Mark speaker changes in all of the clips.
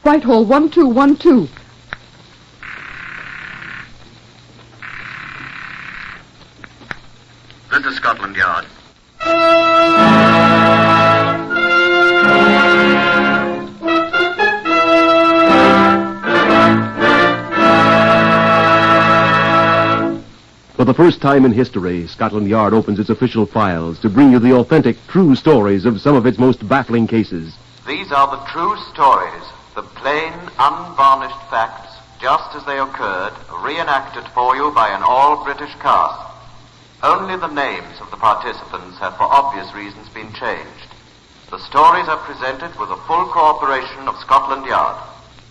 Speaker 1: Whitehall-1212.
Speaker 2: This is Scotland Yard.
Speaker 3: For the first time in history, Scotland Yard opens its official files to bring you the authentic, true stories of some of its most baffling cases.
Speaker 4: These are the true stories, the plain, unvarnished facts, just as they occurred, reenacted for you by an all-British cast. Only the names of the participants have for obvious reasons been changed. The stories are presented with the full cooperation of Scotland Yard.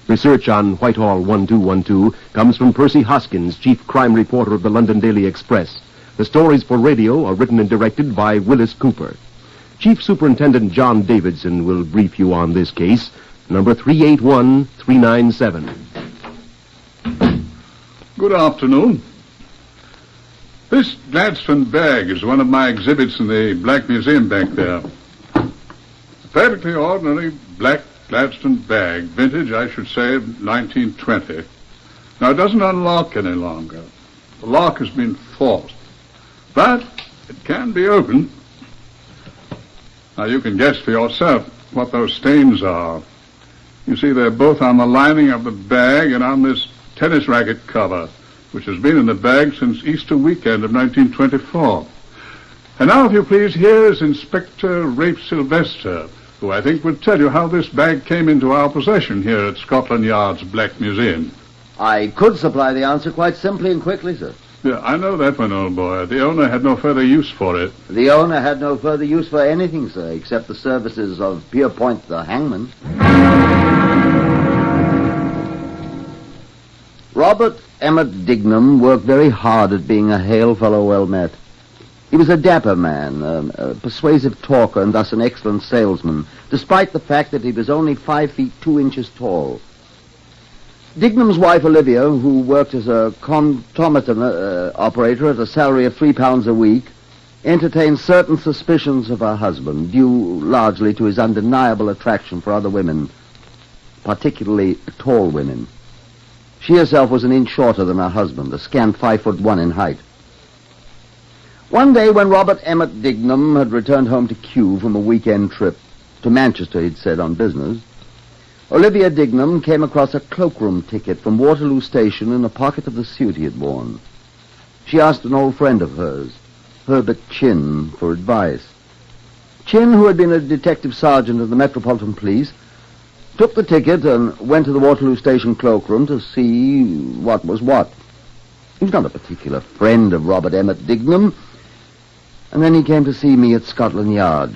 Speaker 3: Research on Whitehall 1212 comes from Percy Hoskins, chief crime reporter of the London Daily Express. The stories for radio are written and directed by Willis Cooper. Chief Superintendent John Davidson will brief you on this case, number 381397.
Speaker 5: Good afternoon. This Gladstone bag is one of my exhibits in the Black Museum back there. A perfectly ordinary black Gladstone bag, vintage, I should say, of 1920. Now, it doesn't unlock any longer. The lock has been forced. But it can be opened. Now, you can guess for yourself what those stains are. You see, they're both on the lining of the bag and on this tennis racket cover, which has been in the bag since Easter weekend of 1924. And now, if you please, here is Inspector Rafe Sylvester, who I think would tell you how this bag came into our possession here at Scotland Yard's Black Museum.
Speaker 6: I could supply the answer quite simply and quickly, sir.
Speaker 5: Yeah, I know that one, old boy. The owner had no further use for it.
Speaker 6: The owner had no further use for anything, sir, except the services of Pierpoint the hangman. Robert Emmett Dignam worked very hard at being a hail fellow well met. He was a dapper man, a persuasive talker, and thus an excellent salesman, despite the fact that he was only 5 feet 2 inches tall. Dignam's wife, Olivia, who worked as a contomaton operator at a salary of £3 a week, entertained certain suspicions of her husband, due largely to his undeniable attraction for other women, particularly tall women. She herself was an inch shorter than her husband, a scant 5'1" in height. One day when Robert Emmett Dignam had returned home to Kew from a weekend trip, to Manchester, he'd said, on business, Olivia Dignam came across a cloakroom ticket from Waterloo Station in a pocket of the suit he had worn. She asked an old friend of hers, Herbert Chin, for advice. Chin, who had been a detective sergeant of the Metropolitan Police, took the ticket and went to the Waterloo Station cloakroom to see what was what. He was not a particular friend of Robert Emmett Dignam, and then he came to see me at Scotland Yard.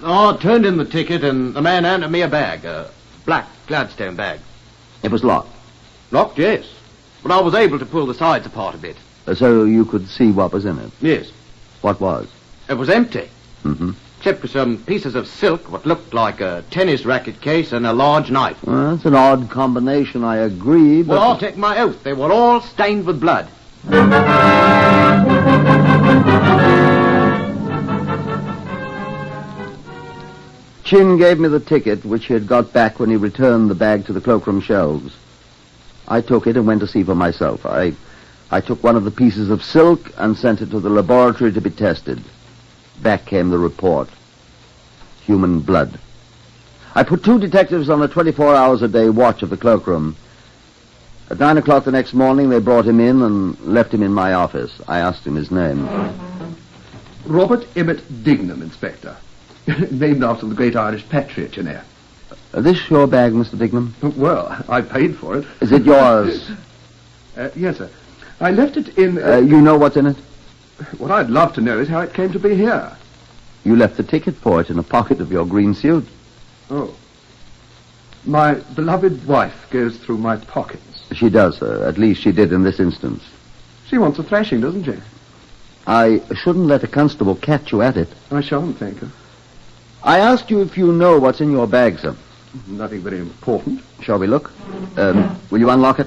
Speaker 7: I turned in the ticket, and the man handed me a bag, a black Gladstone bag.
Speaker 6: It was locked.
Speaker 7: Locked, yes. But I was able to pull the sides apart a bit.
Speaker 6: So you could see what was in it?
Speaker 7: Yes.
Speaker 6: What was?
Speaker 7: It was empty.
Speaker 6: Mm-hmm.
Speaker 7: Except for some pieces of silk, what looked like a tennis racket case and a large knife.
Speaker 6: Well, that's an odd combination, I agree, but...
Speaker 7: Well, I'll take my oath. They were all stained with blood.
Speaker 6: Chin gave me the ticket, which he had got back when he returned the bag to the cloakroom shelves. I took it and went to see for myself. I took one of the pieces of silk and sent it to the laboratory to be tested. Back came the report. Human blood. I put 2 detectives on a 24 hours a day watch of the cloakroom. At 9 o'clock the next morning, they brought him in and left him in my office. I asked him his name.
Speaker 8: Robert Emmett Dignam, Inspector. Named after the great Irish patriot, you know.
Speaker 6: This your bag, Mr. Dignam?
Speaker 8: Well, I paid for it.
Speaker 6: Is it yours?
Speaker 8: Yes, sir. I left it in...
Speaker 6: You know what's in it?
Speaker 8: What I'd love to know is how it came to be here.
Speaker 6: You left the ticket for it in a pocket of your green suit.
Speaker 8: Oh. My beloved wife goes through my pockets.
Speaker 6: She does, sir. At least she did in this instance.
Speaker 8: She wants a thrashing, doesn't she?
Speaker 6: I shouldn't let a constable catch you at it.
Speaker 8: I shan't, thank her.
Speaker 6: I asked you if you know what's in your bag, sir.
Speaker 8: Nothing very important.
Speaker 6: Shall we look? Will you unlock it?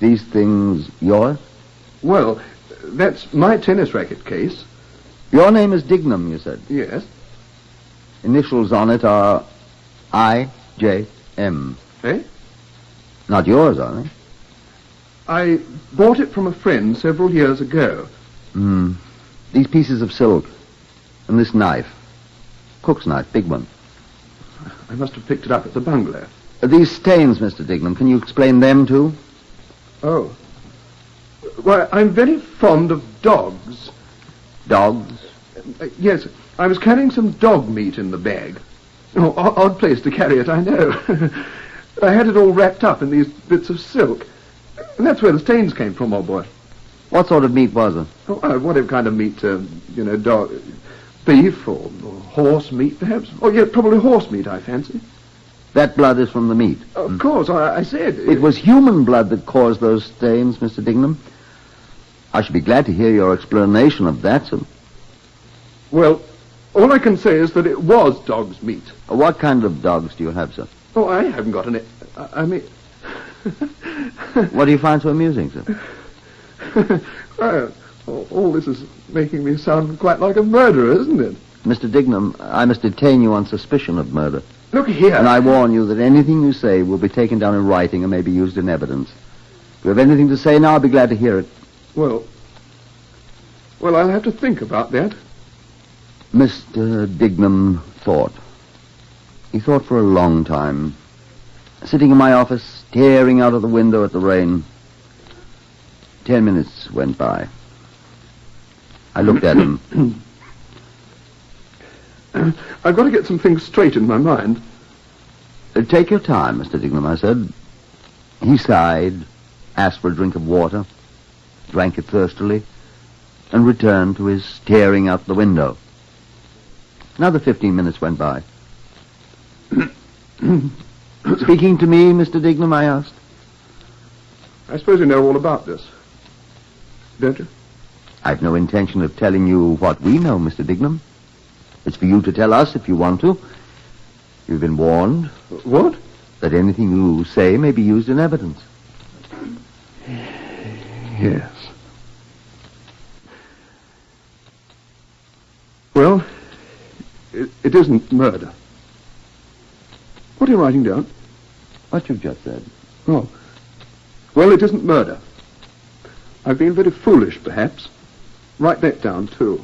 Speaker 6: These things yours?
Speaker 8: Well, that's my tennis racket case.
Speaker 6: Your name is Dignam, you said?
Speaker 8: Yes.
Speaker 6: Initials on it are I.J.M.
Speaker 8: Eh?
Speaker 6: Not yours, are they?
Speaker 8: I bought it from a friend several years ago.
Speaker 6: These pieces of silk. And this knife. Cook's knife, big one.
Speaker 8: I must have picked it up at the bungalow.
Speaker 6: These stains, Mr. Dignam, can you explain them too?
Speaker 8: Oh. Well, I'm very fond of dogs.
Speaker 6: Dogs?
Speaker 8: Yes, I was carrying some dog meat in the bag. Oh, odd place to carry it, I know. I had it all wrapped up in these bits of silk. And that's where the stains came from, old boy.
Speaker 6: What sort of meat was it?
Speaker 8: Oh, whatever kind of meat, dog, beef or horse meat, perhaps. Oh, yeah, probably horse meat, I fancy.
Speaker 6: That blood is from the meat.
Speaker 8: Of course, I said...
Speaker 6: It was human blood that caused those stains, Mr. Dignam. I should be glad to hear your explanation of that, sir.
Speaker 8: Well, all I can say is that it was dog's meat.
Speaker 6: What kind of dogs do you have, sir?
Speaker 8: Oh, I haven't got any... I mean...
Speaker 6: What do you find so amusing, sir?
Speaker 8: All this is making me sound quite like a murderer, isn't it?
Speaker 6: Mr. Dignam, I must detain you on suspicion of murder.
Speaker 8: Look here.
Speaker 6: And I warn you that anything you say will be taken down in writing and may be used in evidence. If you have anything to say now, I'll be glad to hear it.
Speaker 8: Well, I'll have to think about that.
Speaker 6: Mr. Dignam thought. He thought for a long time, sitting in my office, staring out of the window at the rain. 10 minutes went by. I looked at him.
Speaker 8: I've got to get some things straight in my mind.
Speaker 6: Take your time, Mr. Dignam, I said. He sighed, asked for a drink of water, drank it thirstily, and returned to his staring out the window. Another 15 minutes went by. Speaking to me, Mr. Dignam, I asked.
Speaker 8: I suppose you know all about this, don't you?
Speaker 6: I've no intention of telling you what we know, Mr. Dignam. It's for you to tell us if you want to. You've been warned.
Speaker 8: What?
Speaker 6: That anything you say may be used in evidence.
Speaker 8: Yes. Well, it isn't murder. What are you writing down?
Speaker 6: What you've just said.
Speaker 8: Oh. Well, it isn't murder. I've been very foolish, perhaps. Write that down, too.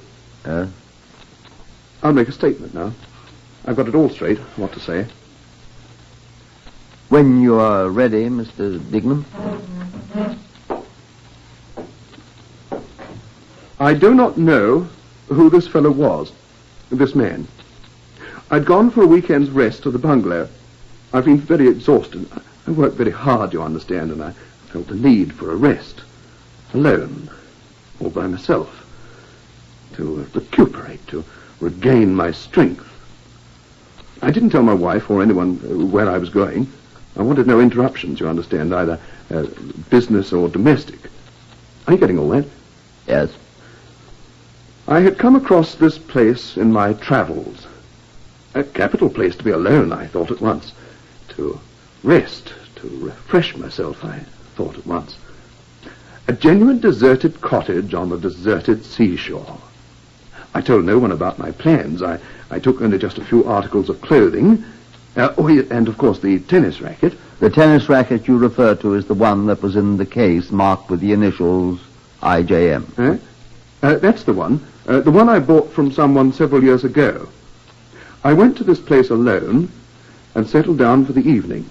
Speaker 8: I'll make a statement now. I've got it all straight, what to say.
Speaker 6: When you are ready, Mr. Dignam.
Speaker 8: I do not know who this fellow was, this man. I'd gone for a weekend's rest to the bungalow. I've been very exhausted. I worked very hard, you understand, and I felt the need for a rest. Alone, all by myself. To recuperate, to regain my strength. I didn't tell my wife or anyone where I was going. I wanted no interruptions, you understand, either business or domestic. Are you getting all that?
Speaker 6: Yes.
Speaker 8: I had come across this place in my travels. A capital place to be alone, I thought at once. To rest, to refresh myself, I thought at once. A genuine deserted cottage on the deserted seashore. I told no one about my plans. I took only just a few articles of clothing. And, of course, the tennis racket.
Speaker 6: The tennis racket you refer to is the one that was in the case marked with the initials IJM.
Speaker 8: That's the one. The one I bought from someone several years ago. I went to this place alone and settled down for the evening.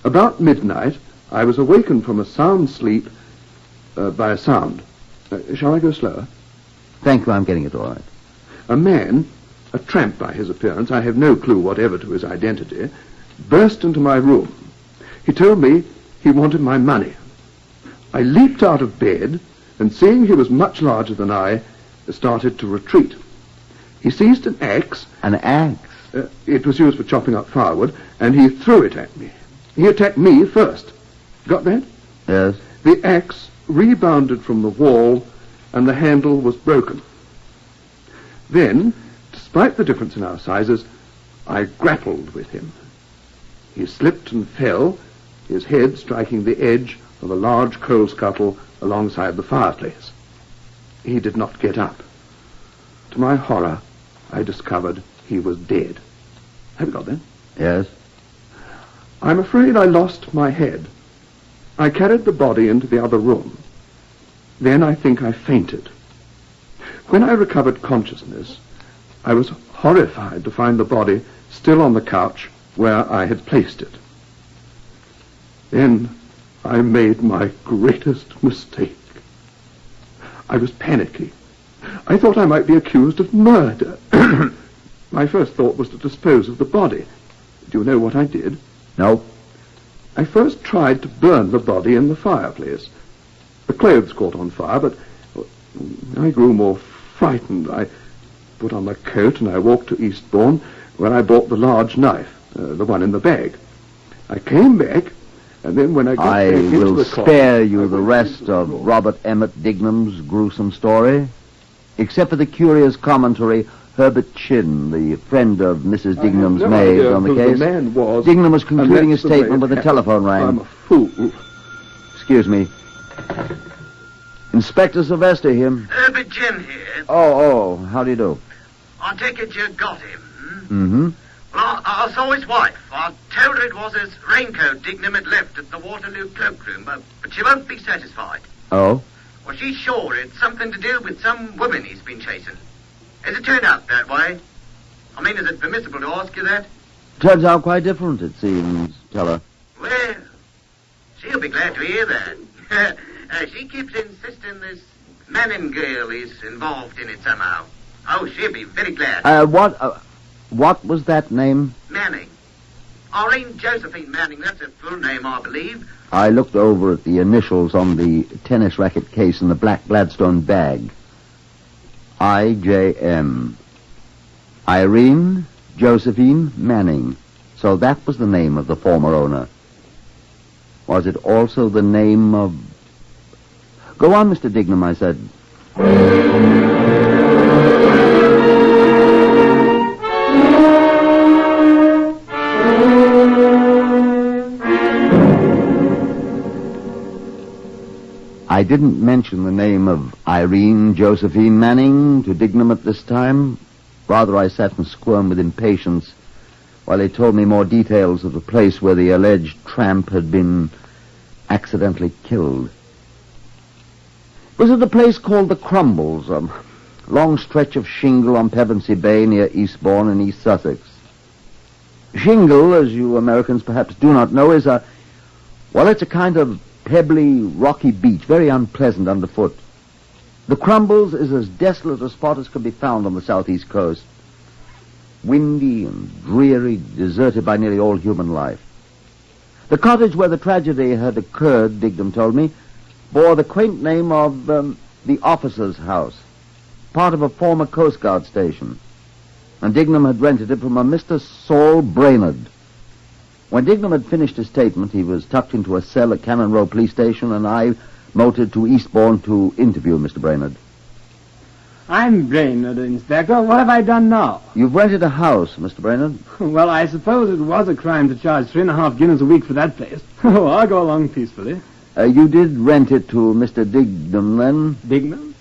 Speaker 8: About midnight, I was awakened from a sound sleep by a sound. Shall I go slower?
Speaker 6: Thank you, I'm getting it all right.
Speaker 8: A man, a tramp by his appearance, I have no clue whatever to his identity, burst into my room. He told me he wanted my money. I leaped out of bed, and seeing he was much larger than I, started to retreat. He seized an axe.
Speaker 6: An axe?
Speaker 8: It was used for chopping up firewood, and he threw it at me. He attacked me first. Got that?
Speaker 6: Yes.
Speaker 8: The axe rebounded from the wall, and the handle was broken. Then, despite the difference in our sizes, I grappled with him. He slipped and fell, his head striking the edge of a large coal scuttle alongside the fireplace. He did not get up. To my horror, I discovered he was dead. Have you got that?
Speaker 6: Yes.
Speaker 8: I'm afraid I lost my head. I carried the body into the other room. Then I think I fainted. When I recovered consciousness, I was horrified to find the body still on the couch where I had placed it. Then I made my greatest mistake. I was panicky. I thought I might be accused of murder. My first thought was to dispose of the body. Do you know what I did?
Speaker 6: No.
Speaker 8: I first tried to burn the body in the fireplace. The clothes caught on fire, but I grew more frightened. I put on my coat and I walked to Eastbourne, where I bought the large knife, the one in the bag. I came back, and then when I got back into
Speaker 6: will
Speaker 8: the car...
Speaker 6: spare you the rest of Robert Emmett Dignam's gruesome story, except for the curious commentary Herbert Chin, the friend of Mrs. Dignam's maid on the case.
Speaker 8: The man was,
Speaker 6: Dignam was concluding his
Speaker 8: and that's the way
Speaker 6: statement
Speaker 8: it
Speaker 6: when the telephone rang.
Speaker 8: I'm a fool.
Speaker 6: Excuse me. Inspector Sylvester here.
Speaker 1: Herbert Chin here.
Speaker 6: Oh, how do you do?
Speaker 1: I take it you got him.
Speaker 6: Mm-hmm.
Speaker 1: Well, I saw his wife. I told her it was his raincoat Dignam had left at the Waterloo cloakroom, but she won't be satisfied.
Speaker 6: Oh?
Speaker 1: Well, she's sure it's something to do with some woman he's been chasing. Has it turned out that way? I mean, is it permissible to ask you that?
Speaker 6: Turns out quite different, it seems, tell her.
Speaker 1: Well, she'll be glad to hear that. She keeps insisting this Manning girl is involved in it somehow. Oh, she'll be very glad.
Speaker 6: What was that name?
Speaker 1: Manning. Irene Josephine Manning, that's her full name, I believe.
Speaker 6: I looked over at the initials on the tennis racket case in the black Gladstone bag. IJM. Irene Josephine Manning. So that was the name of the former owner. Was it also the name of... Go on, Mr. Dignam, I said. I didn't mention the name of Irene Josephine Manning to Dignam at this time. Rather, I sat and squirmed with impatience while he told me more details of the place where the alleged tramp had been accidentally killed. It was at a place called the Crumbles, a long stretch of shingle on Pevensey Bay near Eastbourne in East Sussex. Shingle, as you Americans perhaps do not know, is it's a kind of pebbly, rocky beach, very unpleasant underfoot. The Crumbles is as desolate a spot as can be found on the southeast coast. Windy and dreary, deserted by nearly all human life. The cottage where the tragedy had occurred, Dignam told me, bore the quaint name of the officer's house, part of a former Coast Guard station. And Dignam had rented it from a Mr. Saul Brainerd. When Dignam had finished his statement, he was tucked into a cell at Cannon Row Police Station, and I motored to Eastbourne to interview Mr. Brainerd.
Speaker 2: I'm Brainerd, Inspector. What have I done now?
Speaker 6: You've rented a house, Mr. Brainerd.
Speaker 2: Well, I suppose it was a crime to charge 3.5 guineas a week for that place. Oh, I'll go along peacefully.
Speaker 6: You did rent it to Mr. Dignam, then?
Speaker 2: Dignam?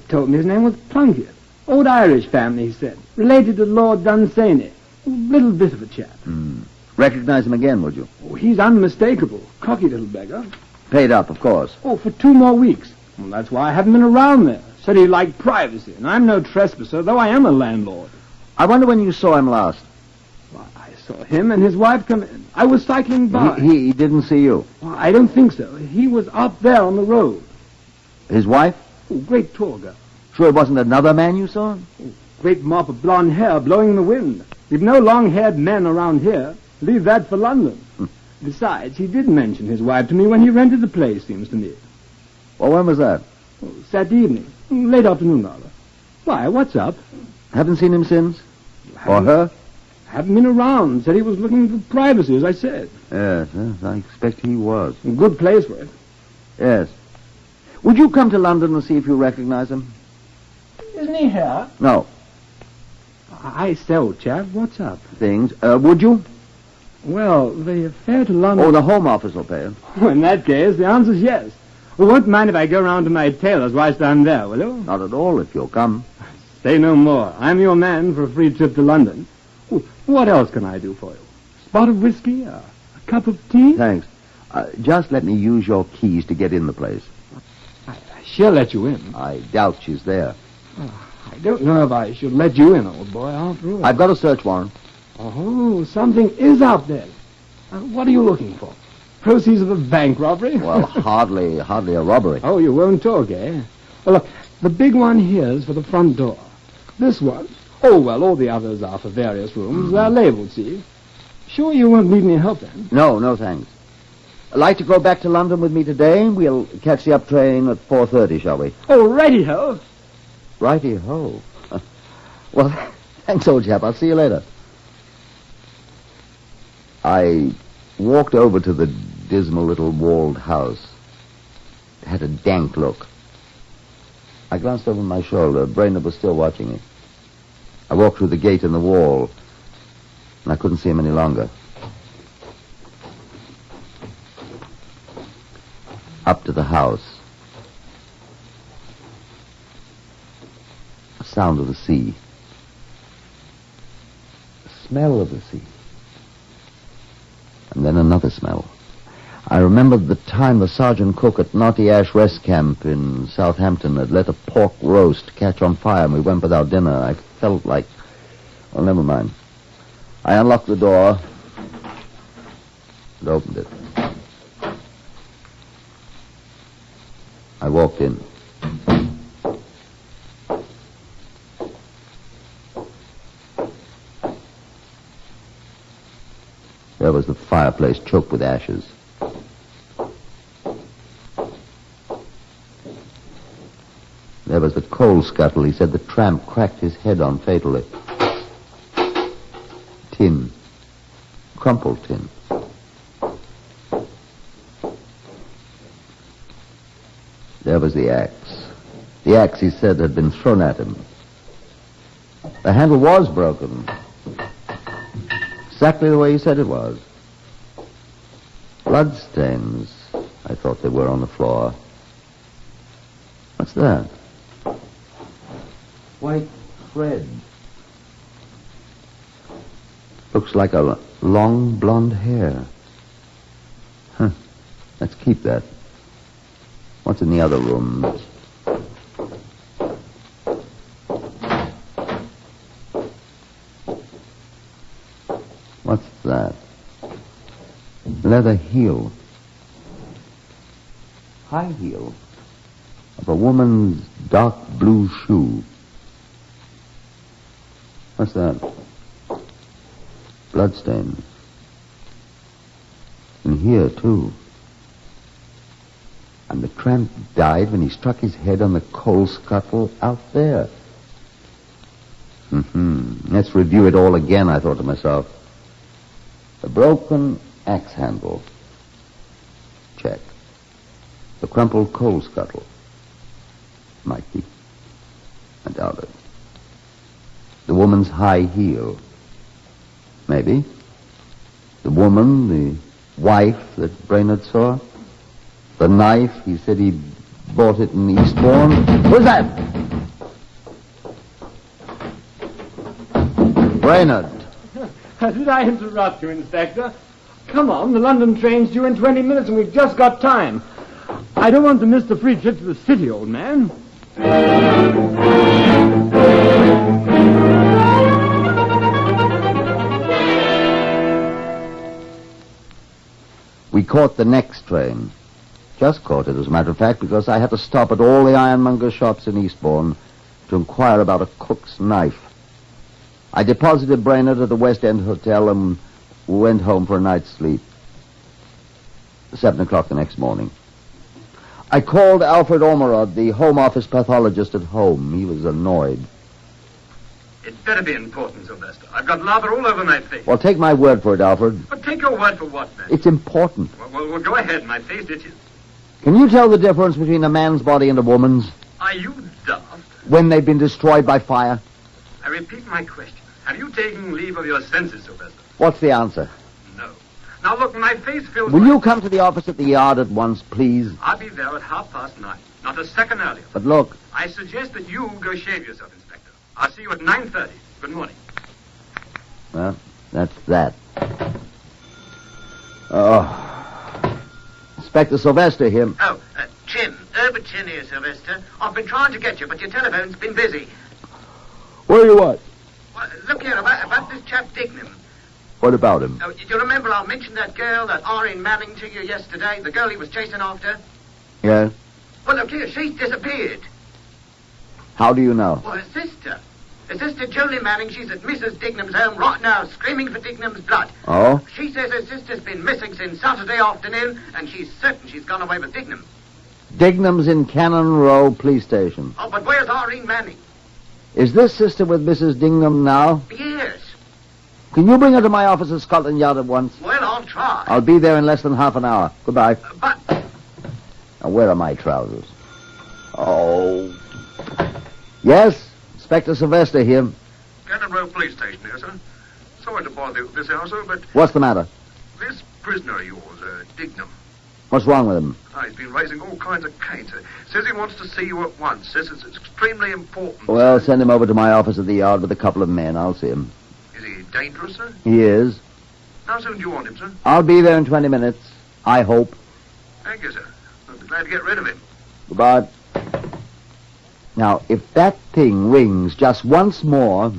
Speaker 2: Told me his name was Plunkett. Old Irish family, he said. Related to Lord Dunsany. Little bit of a chap.
Speaker 6: Recognize him again, would you?
Speaker 2: Oh, he's unmistakable. Cocky little beggar.
Speaker 6: Paid up, of course.
Speaker 2: Oh, for 2 more weeks. Well, that's why I haven't been around there. Said he liked privacy, and I'm no trespasser, though I am a landlord.
Speaker 6: I wonder when you saw him last.
Speaker 2: Well, I saw him and his wife come in. I was cycling by.
Speaker 6: He didn't see you?
Speaker 2: Well, I don't think so. He was up there on the road.
Speaker 6: His wife?
Speaker 2: Oh, great tall girl.
Speaker 6: Sure it wasn't another man you saw?
Speaker 2: Oh, great mop of blonde hair blowing in the wind. We've no long-haired men around here. Leave that for London. Besides, he did mention his wife to me when he rented the place, seems to me.
Speaker 6: Well, when was that?
Speaker 2: Oh, Saturday evening. Late afternoon, rather. Why, what's up?
Speaker 6: Haven't seen him since? Or her?
Speaker 2: Haven't been around. Said he was looking for privacy, as I said.
Speaker 6: Yes, I expect he was.
Speaker 2: Good place for it.
Speaker 6: Yes. Would you come to London and see if you recognize him?
Speaker 2: Isn't he here?
Speaker 6: No.
Speaker 2: I say, old chap, what's up?
Speaker 6: Things. Would you?
Speaker 2: Well, the fare to London...
Speaker 6: Oh, the Home Office will pay it.
Speaker 2: Oh, in that case, the answer's yes. Well, won't mind if I go round to my tailor's whilst I'm there, will you?
Speaker 6: Not at all, if you'll come.
Speaker 2: Say no more. I'm your man for a free trip to London. What else can I do for you? Spot of whiskey? A cup of tea?
Speaker 6: Thanks. Just let me use your keys to get in the place.
Speaker 2: She'll let you in.
Speaker 6: I doubt she's there.
Speaker 2: I don't know if I should let you in, old boy, after all.
Speaker 6: I've got a search warrant.
Speaker 2: Oh, something is out there. What are you looking for? Proceeds of a bank robbery?
Speaker 6: Well, hardly a robbery.
Speaker 2: Oh, you won't talk, eh? Well, look, the big one here's for the front door. This one, oh, well, all the others are for various rooms. They're labeled, see? Sure you won't need any help, then?
Speaker 6: No, thanks. Like to go back to London with me today? We'll catch the up train at 4:30, shall we?
Speaker 2: Oh, righty-ho.
Speaker 6: Righty-ho. Well, thanks, old chap. I'll see you later. I walked over to the dismal little walled house. It had a dank look. I glanced over my shoulder. Brainerd was still watching me. I walked through the gate in the wall, and I couldn't see him any longer. Up to the house. The sound of the sea. The smell of the sea. And then another smell. I remembered the time the sergeant cook at Knotty Ash Rest Camp in Southampton had let a pork roast catch on fire and we went without dinner. I felt like... Well, never mind. I unlocked the door and opened it. I walked in. There was the fireplace choked with ashes. There was the coal scuttle he said the tramp cracked his head on fatally. Tin. Crumpled tin. There was the axe. The axe, he said, had been thrown at him. The handle was broken. Exactly the way he said it was. Bloodstains, I thought they were on the floor. What's that? White thread. Looks like a long blonde hair. Huh. Let's keep that. What's in the other rooms? What's that? Leather heel. High heel. Of a woman's dark blue shoe. What's that? Bloodstains. And here, too. And the tramp died when he struck his head on the coal scuttle out there. Let's review it all again, I thought to myself. The broken axe handle. Check. The crumpled coal scuttle. Might be. I doubt it. The woman's high heel. Maybe. The woman, the wife that Brainerd saw. The knife, he said he bought it in Eastbourne. Who's that? Brainerd.
Speaker 2: Did I interrupt you, Inspector? Come on, the London train's due in 20 minutes and we've just got time. I don't want to miss the free trip to the city, old man.
Speaker 6: We caught the next train. Just caught it, as a matter of fact, because I had to stop at all the ironmonger shops in Eastbourne to inquire about a cook's knife. I deposited Brainerd at the West End Hotel and went home for a night's sleep. 7 o'clock the next morning. I called Alfred Ormerod, the Home Office pathologist at home. He was annoyed.
Speaker 1: It's better be important, Sylvester. I've got lather all over my face.
Speaker 6: Well, take my word for it, Alfred.
Speaker 1: But take your word for what, man?
Speaker 6: It's important.
Speaker 1: Well, go ahead. My face itches.
Speaker 6: Can you tell the difference between a man's body and a woman's?
Speaker 1: Are you daft?
Speaker 6: When they've been destroyed by fire?
Speaker 1: I repeat my question. Have you taken leave of your senses, Sylvester?
Speaker 6: What's the answer?
Speaker 1: No. Now, look, my face feels...
Speaker 6: Will you come to the office at the yard at once, please?
Speaker 1: I'll be there at 9:30. Not a second earlier.
Speaker 6: But look...
Speaker 1: I suggest that you go shave yourself, Inspector.
Speaker 9: I'll see you at 9:30. Good morning.
Speaker 6: Well, that's that. Oh. Inspector Sylvester here.
Speaker 1: Oh, Chin. Herbert Chin here, Sylvester. I've been trying to get you, but your telephone's been busy.
Speaker 6: Where are you at?
Speaker 1: Well, look here, about this chap Dignam.
Speaker 6: What about him?
Speaker 1: Oh, you remember I mentioned that girl, that Irene Manning, to you yesterday? The girl he was chasing after?
Speaker 6: Yeah?
Speaker 1: Well, look here, she's disappeared.
Speaker 6: How do you know?
Speaker 1: Well, her sister. Her sister, Jolie Manning, she's at Mrs. Dignam's home right now, screaming for Dignam's blood.
Speaker 6: Oh?
Speaker 1: She says her sister's been missing since Saturday afternoon, and she's certain she's gone away with Dignam.
Speaker 6: Dignam's in Cannon Row Police Station.
Speaker 1: Oh, but where's Irene Manning?
Speaker 6: Is this sister with Mrs. Dignam now?
Speaker 1: Yes.
Speaker 6: Can you bring her to my office at Scotland Yard at once?
Speaker 1: Well, I'll try.
Speaker 6: I'll be there in less than half an hour. Goodbye.
Speaker 1: But...
Speaker 6: Now, where are my trousers? Oh. Yes? Inspector Sylvester here.
Speaker 9: Cannon Row Police Station here, sir. Sorry to bother you at this hour, sir, but
Speaker 6: What's the matter?
Speaker 9: this prisoner of yours, Dignam,
Speaker 6: What's wrong with him?
Speaker 9: he's been raising all kinds of canes. Says he wants to see you at once. Says it's extremely important.
Speaker 6: Well, send him over to my office at the yard with a couple of men. I'll see him.
Speaker 9: Is he dangerous, sir?
Speaker 6: He is.
Speaker 9: How soon do you want him, sir?
Speaker 6: I'll be there in 20 minutes. I hope.
Speaker 9: Thank you, sir. I'll be glad to get rid of him.
Speaker 6: Goodbye. Now, if that thing rings just once more...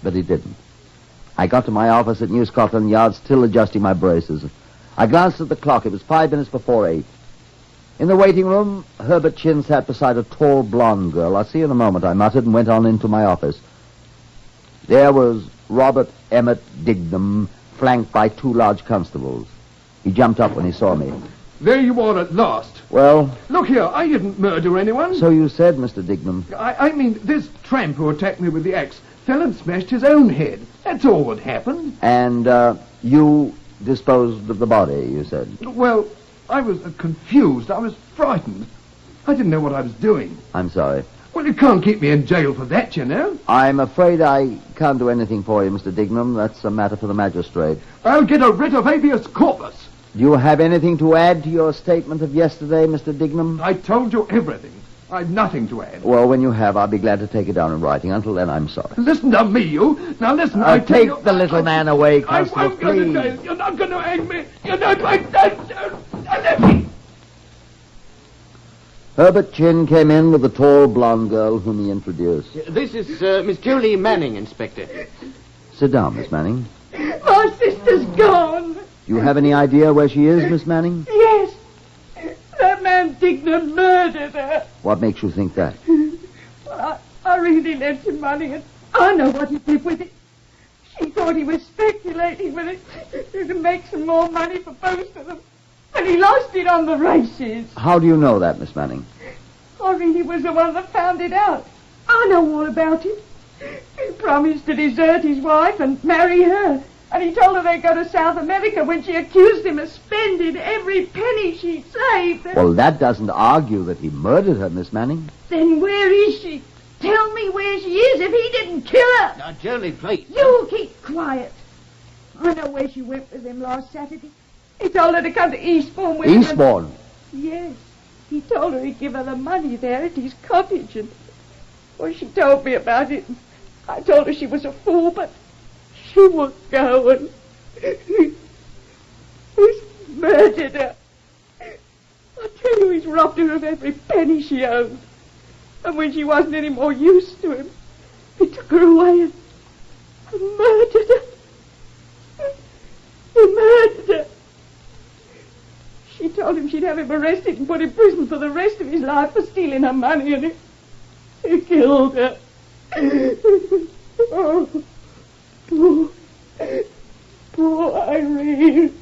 Speaker 6: But it didn't. I got to my office at New Scotland Yard, still adjusting my braces. I glanced at the clock. It was 5 minutes before 8. In the waiting room, Herbert Chin sat beside a tall, blonde girl. I'll see you in a moment, I muttered, and went on into my office. There was Robert Emmett Dignam, flanked by 2 large constables. He jumped up when he saw me.
Speaker 2: There you are at last.
Speaker 6: Well?
Speaker 2: Look here, I didn't murder anyone.
Speaker 6: So you said, Mr. Dignam.
Speaker 2: I mean, this tramp who attacked me with the axe fell and smashed his own head. That's all that happened.
Speaker 6: And, you disposed of the body, you said?
Speaker 2: Well, I was confused. I was frightened. I didn't know what I was doing.
Speaker 6: I'm sorry.
Speaker 2: Well, you can't keep me in jail for that, you know.
Speaker 6: I'm afraid I can't do anything for you, Mr. Dignam. That's a matter for the magistrate.
Speaker 2: I'll get a writ of habeas corpus.
Speaker 6: Do you have anything to add to your statement of yesterday, Mr. Dignam?
Speaker 2: I told you everything. I've nothing to add.
Speaker 6: Well, when you have, I'll be glad to take it down in writing. Until then, I'm sorry.
Speaker 2: Listen to me, you. Now listen, I tell
Speaker 6: take
Speaker 2: you...
Speaker 6: the little man away,
Speaker 2: I
Speaker 6: Constable,
Speaker 2: won't go to
Speaker 6: please.
Speaker 2: jail. You're not going to hang me. You're not like that.
Speaker 6: Herbert Chin came in with the tall blonde girl whom he introduced.
Speaker 7: This is Miss Jolie Manning, Inspector.
Speaker 6: Sit down, Miss Manning.
Speaker 10: My sister's gone.
Speaker 6: Do you have any idea where she is, Miss Manning?
Speaker 10: Yes. That man Dignam murdered her.
Speaker 6: What makes you think that?
Speaker 10: Well, I really lent him money, and I know what he did with it. She thought he was speculating with it to make some more money for both of them. And he lost it on the races.
Speaker 6: How do you know that, Miss Manning?
Speaker 10: Irene was the one that found it out. I know all about it. He promised to desert his wife and marry her. And he told her they'd go to South America when she accused him of spending every penny she'd saved.
Speaker 6: Well, that doesn't argue that he murdered her, Miss Manning.
Speaker 10: Then where is she? Tell me where she is if he didn't kill her.
Speaker 7: Now, Jolie, please.
Speaker 10: You keep quiet. I know where she went with him last Saturday. He told her to come to Eastbourne with him.
Speaker 6: Eastbourne?
Speaker 10: Yes. He told her he'd give her the money there at his cottage. And, well, she told me about it. I told her she was a fool, but she wouldn't go. And he's murdered her. I tell you, he's robbed her of every penny she owned. And when she wasn't any more use to him, he took her away and murdered her. He murdered her. She told him she'd have him arrested and put in prison for the rest of his life for stealing her money, and he killed her. Oh, poor Irene.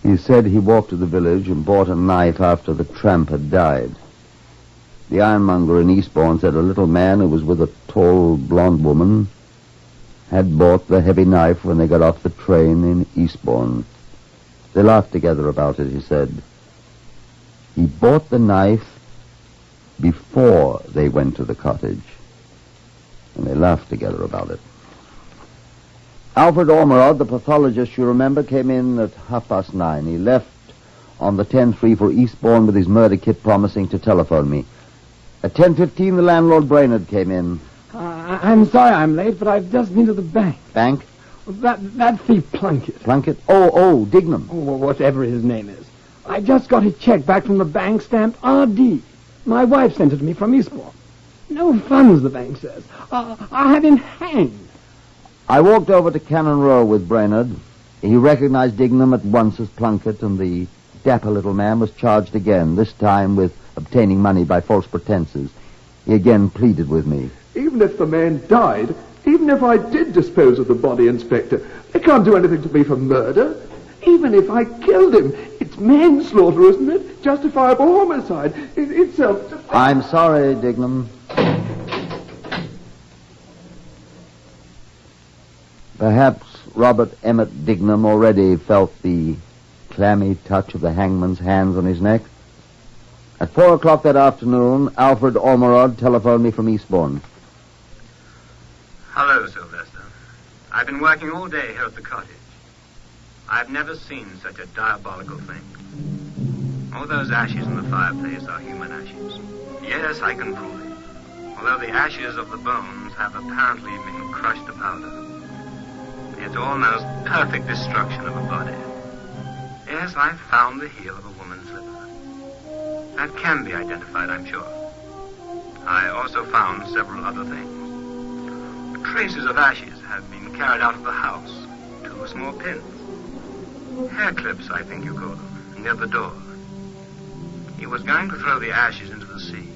Speaker 6: He said he walked to the village and bought a knife after the tramp had died. The ironmonger in Eastbourne said a little man who was with a tall, blonde woman had bought the heavy knife when they got off the train in Eastbourne. They laughed together about it, he said. He bought the knife before they went to the cottage, and they laughed together about it. Alfred Ormerod, the pathologist, you remember, came in at 9:30. He left on the 10:03 for Eastbourne with his murder kit, promising to telephone me. At 10:15, the landlord Brainerd came in.
Speaker 2: I'm sorry I'm late, but I've just been to the bank.
Speaker 6: Bank?
Speaker 2: That thief Plunkett.
Speaker 6: Plunkett? Oh, Dignam.
Speaker 2: Oh, whatever his name is. I just got a check back from the bank stamped R.D. My wife sent it to me from Eastbourne. No funds, the bank says. I had him hanged.
Speaker 6: I walked over to Cannon Row with Brainerd. He recognized Dignam at once as Plunkett, and the dapper little man was charged again, this time with obtaining money by false pretenses. He again pleaded with me.
Speaker 8: Even if the man died, even if I did dispose of the body, Inspector, they can't do anything to me for murder. Even if I killed him, it's manslaughter, isn't it? Justifiable homicide. It's self-defense.
Speaker 6: I'm sorry, Dignam. Perhaps Robert Emmett Dignam already felt the clammy touch of the hangman's hands on his neck. At 4 o'clock that afternoon, Alfred Ormerod telephoned me from Eastbourne.
Speaker 1: Hello, Sylvester. I've been working all day here at the cottage. I've never seen such a diabolical thing. All those ashes in the fireplace are human ashes. Yes, I can prove it. Although the ashes of the bones have apparently been crushed to powder. It's almost perfect destruction of a body. Yes, I found the heel of a woman's slipper. That can be identified, I'm sure. I also found several other things. Traces of ashes have been carried out of the house. 2 small pins. Hair clips, I think you call them, near the door. He was going to throw the ashes into the sea.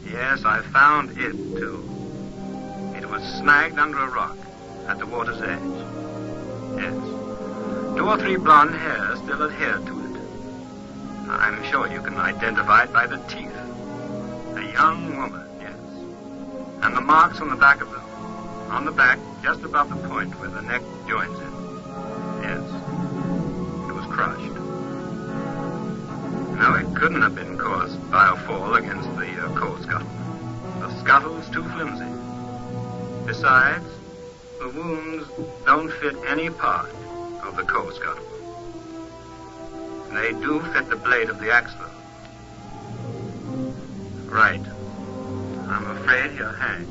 Speaker 1: Yes, I found it, too. It was snagged under a rock at the water's edge. Yes. 2 or 3 blonde hairs still adhered to it. I'm sure you can identify it by the teeth. A young woman, yes. And the marks on the back of on the back, just above the point where the neck joins it. Yes. It was crushed. No, it couldn't have been caused by a fall against the coal scuttle. The scuttle's too flimsy. Besides, the wounds don't fit any part of the coal scuttle. They do fit the blade of the axe, though. Right. I'm afraid you're hanged.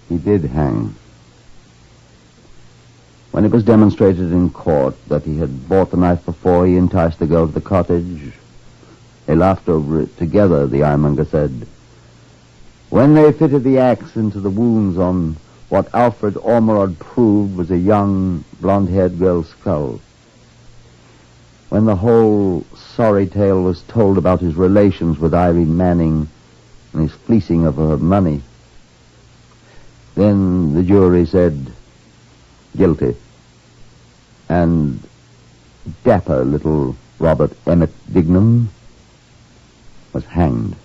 Speaker 6: He did hang. When it was demonstrated in court that he had bought the knife before he enticed the girl to the cottage, they laughed over it together, the ironmonger said. When they fitted the axe into the wounds on what Alfred Ormerod proved was a young, blonde-haired girl's skull, when the whole sorry tale was told about his relations with Irene Manning and his fleecing of her money, then the jury said, guilty. And dapper little Robert Emmett Dignam was hanged.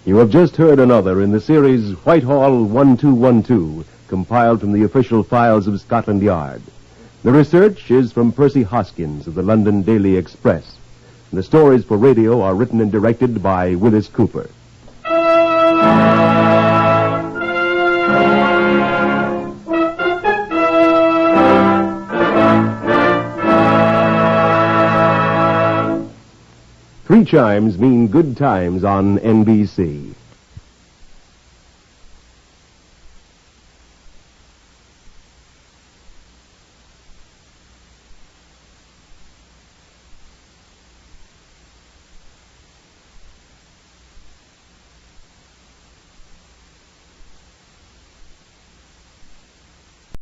Speaker 3: You have just heard another in the series Whitehall-1212, compiled from the official files of Scotland Yard. The research is from Percy Hoskins of the London Daily Express. And the stories for radio are written and directed by Willis Cooper. 3 chimes mean good times on NBC.